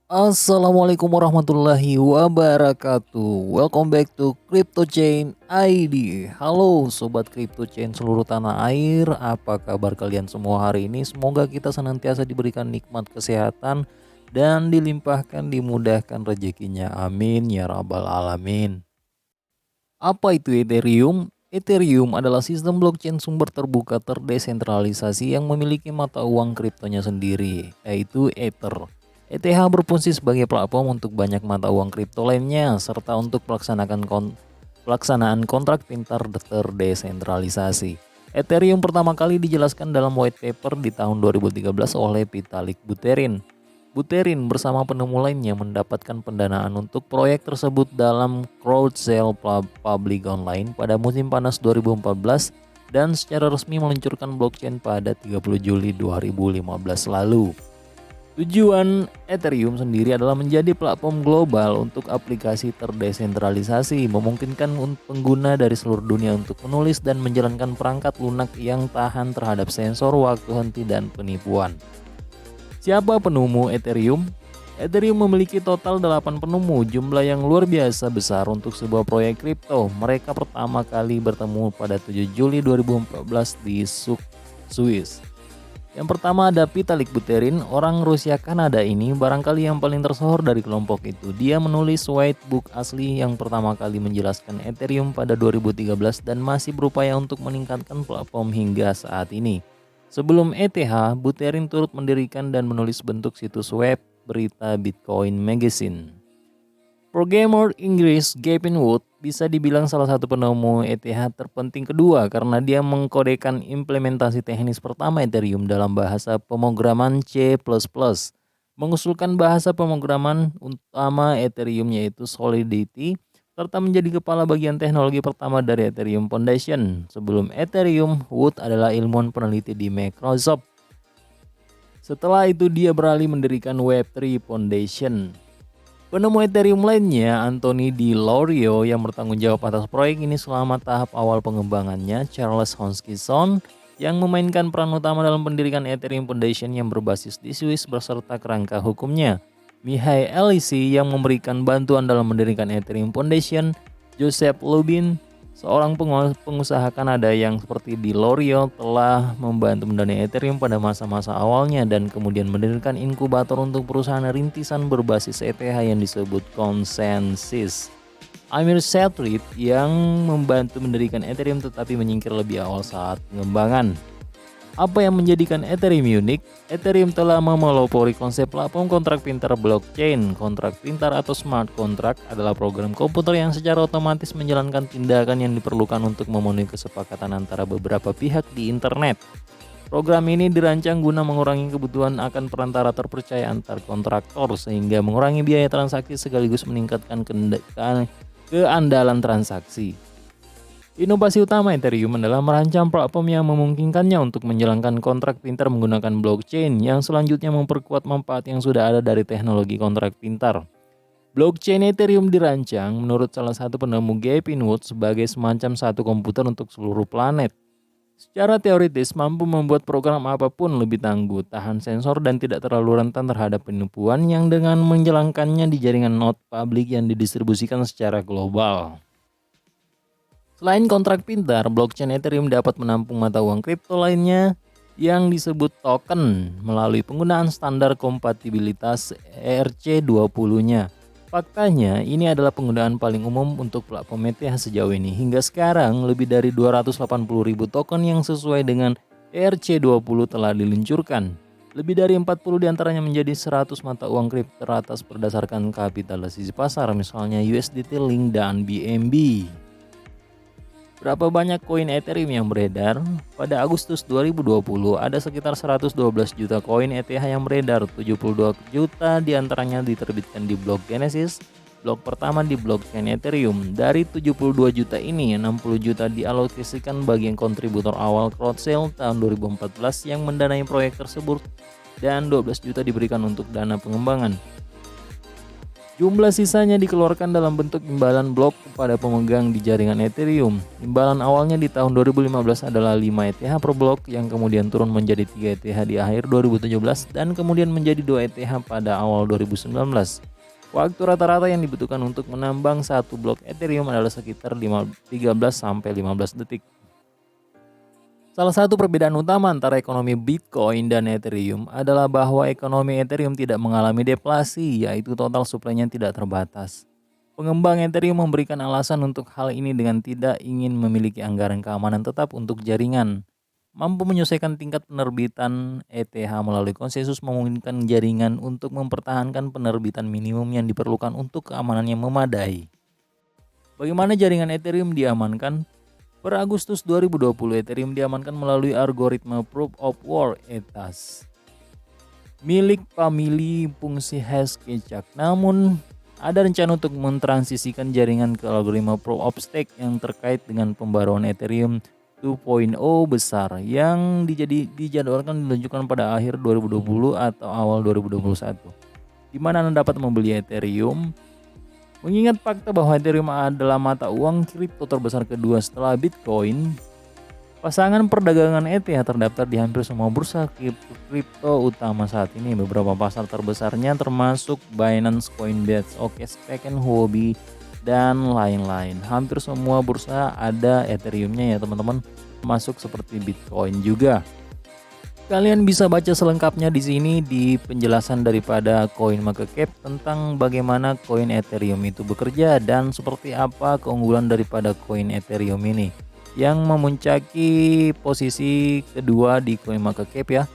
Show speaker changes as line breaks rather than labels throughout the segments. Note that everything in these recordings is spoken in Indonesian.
Assalamualaikum warahmatullahi wabarakatuh. Welcome back to Crypto Chain ID. Halo sobat Crypto Chain seluruh tanah air. Apa kabar kalian semua hari ini? Semoga kita senantiasa diberikan nikmat kesehatan dan dilimpahkan dimudahkan rezekinya. Amin ya rabbal alamin. Apa itu Ethereum? Ethereum adalah sistem blockchain sumber terbuka terdesentralisasi yang memiliki mata uang kriptonya sendiri, yaitu Ether. ETH berfungsi sebagai platform untuk banyak mata uang kripto lainnya, serta untuk pelaksanaan kontrak pintar terdesentralisasi. Ethereum pertama kali dijelaskan dalam white paper di tahun 2013 oleh Vitalik Buterin. Buterin bersama penemu lainnya mendapatkan pendanaan untuk proyek tersebut dalam crowd sale publik online pada musim panas 2014 dan secara resmi meluncurkan blockchain pada 30 Juli 2015 lalu. Tujuan Ethereum sendiri adalah menjadi platform global untuk aplikasi terdesentralisasi, memungkinkan pengguna dari seluruh dunia untuk menulis dan menjalankan perangkat lunak yang tahan terhadap sensor, waktu henti, dan penipuan. Siapa penemu Ethereum? Ethereum memiliki total 8 penemu, jumlah yang luar biasa besar untuk sebuah proyek kripto. Mereka pertama kali bertemu pada 7 Juli 2014 di Swiss. Yang pertama ada Vitalik Buterin, orang Rusia Kanada ini barangkali yang paling tersohor dari kelompok itu. Dia menulis white book asli yang pertama kali menjelaskan Ethereum pada 2013 dan masih berupaya untuk meningkatkan platform hingga saat ini. Sebelum ETH, Buterin turut mendirikan dan menulis bentuk situs web berita Bitcoin Magazine. Programmer Inggris Gavin Wood bisa dibilang salah satu penemu ETH terpenting kedua karena dia mengkodekan implementasi teknis pertama Ethereum dalam bahasa pemrograman C++. Mengusulkan bahasa pemrograman utama Ethereum yaitu Solidity, serta menjadi kepala bagian teknologi pertama dari Ethereum Foundation. Sebelum Ethereum, Wood adalah ilmuwan peneliti di Microsoft. Setelah itu dia beralih mendirikan Web3 Foundation. Penemu Ethereum lainnya, Anthony Di Lauro yang bertanggung jawab atas proyek ini selama tahap awal pengembangannya, Charles Hoskinson yang memainkan peran utama dalam pendirikan Ethereum Foundation yang berbasis di Swiss beserta kerangka hukumnya, Mihai Elisi yang memberikan bantuan dalam mendirikan Ethereum Foundation, Joseph Lubin, seorang pengusaha Kanada yang seperti Di Lauro telah membantu mendanai Ethereum pada masa-masa awalnya dan kemudian mendirikan inkubator untuk perusahaan rintisan berbasis ETH yang disebut Consensus. Amir Setrit yang membantu mendirikan Ethereum tetapi menyingkir lebih awal saat pengembangan. Apa yang menjadikan Ethereum unik? Ethereum telah memelopori konsep platform kontrak pintar blockchain. Kontrak pintar atau smart contract adalah program komputer yang secara otomatis menjalankan tindakan yang diperlukan untuk memenuhi kesepakatan antara beberapa pihak di internet. Program ini dirancang guna mengurangi kebutuhan akan perantara terpercaya antar kontraktor sehingga mengurangi biaya transaksi sekaligus meningkatkan keandalan transaksi. Inovasi utama Ethereum adalah merancang platform yang memungkinkannya untuk menjalankan kontrak pintar menggunakan blockchain yang selanjutnya memperkuat manfaat yang sudah ada dari teknologi kontrak pintar. Blockchain Ethereum dirancang menurut salah satu penemu Gavin Wood sebagai semacam satu komputer untuk seluruh planet. Secara teoritis mampu membuat program apapun lebih tangguh, tahan sensor dan tidak terlalu rentan terhadap penipuan yang dengan menjalankannya di jaringan node publik yang didistribusikan secara global. Selain kontrak pintar, blockchain Ethereum dapat menampung mata uang kripto lainnya yang disebut token melalui penggunaan standar kompatibilitas ERC20-nya. Faktanya, ini adalah penggunaan paling umum untuk platform ETH sejauh ini. Hingga sekarang, lebih dari 280.000 token yang sesuai dengan ERC20 telah diluncurkan. Lebih dari 40 diantaranya menjadi 100 mata uang kripto teratas berdasarkan kapitalisasi pasar, misalnya USDT, Link, dan BNB. Berapa banyak koin Ethereum yang beredar? Pada Agustus 2020 ada sekitar 112 juta koin ETH yang beredar, 72 juta diantaranya diterbitkan di blok Genesis, blok pertama di blockchain Ethereum. Dari 72 juta ini, 60 juta dialokasikan bagi kontributor awal crowd sale tahun 2014 yang mendanai proyek tersebut dan 12 juta diberikan untuk dana pengembangan. Jumlah sisanya dikeluarkan dalam bentuk imbalan blok kepada pemegang di jaringan Ethereum. Imbalan awalnya di tahun 2015 adalah 5 ETH per blok yang kemudian turun menjadi 3 ETH di akhir 2017 dan kemudian menjadi 2 ETH pada awal 2019. Waktu rata-rata yang dibutuhkan untuk menambang satu blok Ethereum adalah sekitar 13-15 detik. Salah satu perbedaan utama antara ekonomi Bitcoin dan Ethereum adalah bahwa ekonomi Ethereum tidak mengalami deflasi, yaitu total supply-nya tidak terbatas. Pengembang Ethereum memberikan alasan untuk hal ini dengan tidak ingin memiliki anggaran keamanan tetap untuk jaringan. Mampu menyesuaikan tingkat penerbitan ETH melalui konsensus memungkinkan jaringan untuk mempertahankan penerbitan minimum yang diperlukan untuk keamanan yang memadai. Bagaimana jaringan Ethereum diamankan? Per Agustus 2020, Ethereum diamankan melalui algoritma Proof of Work (ETAS) milik famili fungsi hash kecak. Namun, ada rencana untuk mentransisikan jaringan ke algoritma Proof of Stake yang terkait dengan pembaruan Ethereum 2.0 besar yang dijadwalkan diluncurkan pada akhir 2020 atau awal 2021. Di mana Anda dapat membeli Ethereum. Mengingat fakta bahwa Ethereum adalah mata uang kripto terbesar kedua setelah Bitcoin, pasangan perdagangan ETH terdaftar di hampir semua bursa kripto utama saat ini. Beberapa pasar terbesarnya termasuk Binance, Coinbase, OKX, Huobi, dan lain-lain. Hampir semua bursa ada Ethereum-nya ya teman-teman, termasuk seperti Bitcoin juga. Kalian bisa baca selengkapnya di sini di penjelasan daripada CoinMarketCap tentang bagaimana koin Ethereum itu bekerja dan seperti apa keunggulan daripada koin Ethereum ini yang memuncaki posisi kedua di CoinMarketCap ya.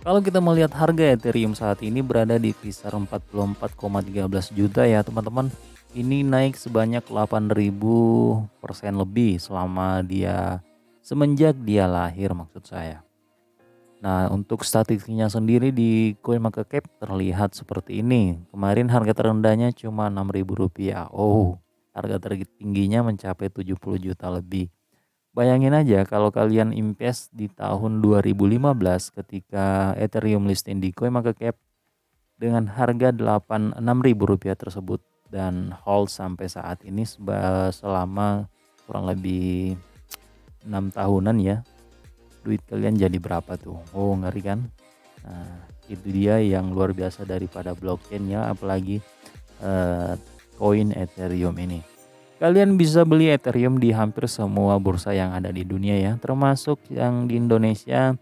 Kalau kita melihat harga Ethereum saat ini berada di kisar 44,13 juta ya teman-teman. Ini naik sebanyak 8.000% lebih semenjak dia lahir maksud saya. Nah, untuk statistiknya sendiri di CoinMarketCap terlihat seperti ini. Kemarin harga terendahnya cuma Rp6.000. Oh, harga tertingginya mencapai 70 juta lebih. Bayangin aja kalau kalian invest di tahun 2015 ketika Ethereum listing di CoinMarketCap dengan harga Rp6.000 tersebut dan hold sampai saat ini selama kurang lebih 6 tahunan ya. Duit kalian jadi berapa tuh? Oh, ngeri kan? Nah, itu dia yang luar biasa daripada blockchain ya, apalagi koin Ethereum ini. Kalian bisa beli Ethereum di hampir semua bursa yang ada di dunia ya, termasuk yang di Indonesia,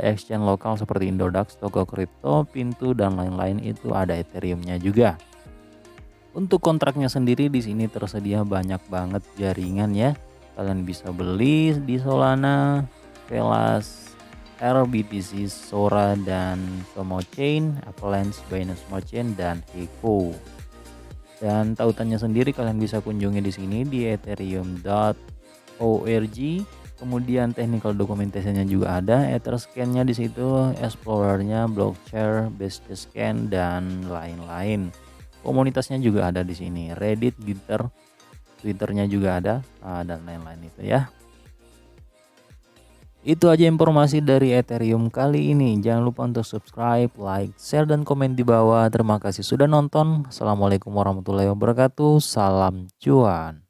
exchange lokal seperti Indodax, Toko Kripto, Pintu dan lain-lain itu ada Ethereum-nya juga. Untuk kontraknya sendiri di sini tersedia banyak banget jaringan ya. Kalian bisa beli di Solana, Velas, RBTC, Sora, dan Tomo Chain, Avalanche, Binance Smart Chain, dan Hiko. Dan tautannya sendiri kalian bisa kunjungi di sini di ethereum.org. Kemudian technical documentation-nya juga ada, Etherscan-nya di situ, Explorer-nya, Blockchain, Basecamp, dan lain-lain. Komunitasnya juga ada di sini, Reddit, Gitter, Twitter-nya juga ada, dan lain-lain itu ya. Itu aja informasi dari Ethereum kali ini. Jangan lupa untuk subscribe, like, share, dan komen di bawah. Terima kasih sudah nonton. Assalamualaikum warahmatullahi wabarakatuh. Salam cuan.